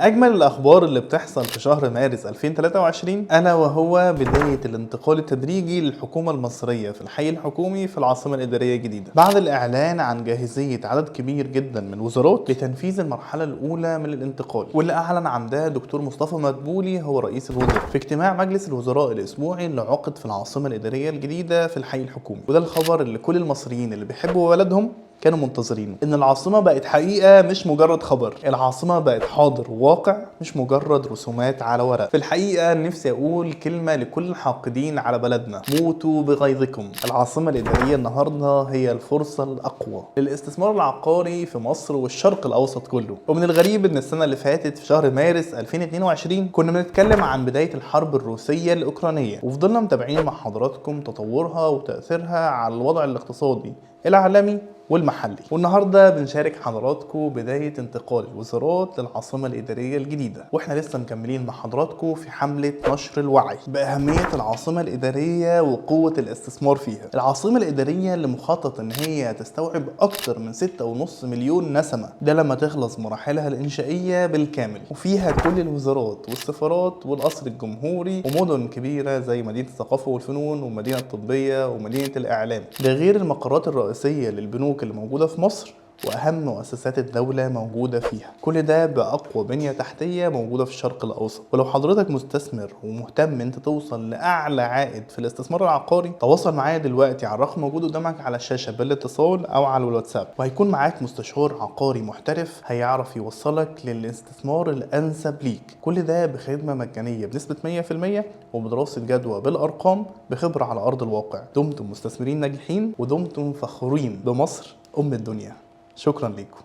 أجمل الأخبار اللي بتحصل في شهر مارس 2023 ألا وهو بداية الانتقال التدريجي للحكومة المصرية في الحي الحكومي في العاصمة الإدارية الجديدة، بعد الإعلان عن جاهزية عدد كبير جدا من الوزارات لتنفيذ المرحلة الأولى من الانتقال، واللي أعلن عن ده دكتور مصطفى مدبولي هو رئيس الوزراء في اجتماع مجلس الوزراء الأسبوعي اللي عقد في العاصمة الإدارية الجديدة في الحي الحكومي. وده الخبر اللي كل المصريين اللي بيحبوا بلدهم كانوا منتظرينه، ان العاصمه بقت حقيقه مش مجرد خبر، العاصمه بقت حاضر واقع مش مجرد رسومات على ورق. في الحقيقه نفسي اقول كلمه لكل الحاقدين على بلدنا: موتوا بغيظكم. العاصمه الاداريه النهارده هي الفرصه الاقوى للاستثمار العقاري في مصر والشرق الاوسط كله. ومن الغريب ان السنه اللي فاتت في شهر مارس 2022 كنا بنتكلم عن بدايه الحرب الروسيه الاوكرانيه، وفضلنا متابعين مع حضراتكم تطورها وتاثيرها على الوضع الاقتصادي العالمي والمحلي. والنهارده بنشارك حضراتكم بدايه انتقال الوزارات للعاصمه الاداريه الجديده، واحنا لسه مكملين مع حضراتكم في حمله نشر الوعي باهميه العاصمه الاداريه وقوه الاستثمار فيها. العاصمه الاداريه اللي مخطط ان هي تستوعب اكتر من 6.5 مليون نسمه، ده لما تخلص مراحلها الانشائيه بالكامل، وفيها كل الوزارات والسفارات والقصر الجمهوري ومدن كبيره زي مدينه الثقافه والفنون والمدينه الطبيه ومدينه الاعلام، ده غير المقرات الرئيسيه للبنوك اللي موجودة في مصر وأهم مؤسسات الدولة موجودة فيها. كل ده بأقوى بنية تحتية موجودة في الشرق الأوسط. ولو حضرتك مستثمر ومهتم أنت توصل لأعلى عائد في الاستثمار العقاري، تواصل معايا دلوقتي على الرقم موجود قدامك على الشاشة بالاتصال أو على الواتساب، وهيكون معاك مستشار عقاري محترف هيعرف يوصلك للاستثمار الأنسب ليك. كل ده بخدمة مجانية بنسبة 100% وبدراسة جدوى بالأرقام بخبرة على أرض الواقع. دمتم مستثمرين ناجحين ودمتم فخورين بمصر أم الدنيا. شكرا لكم.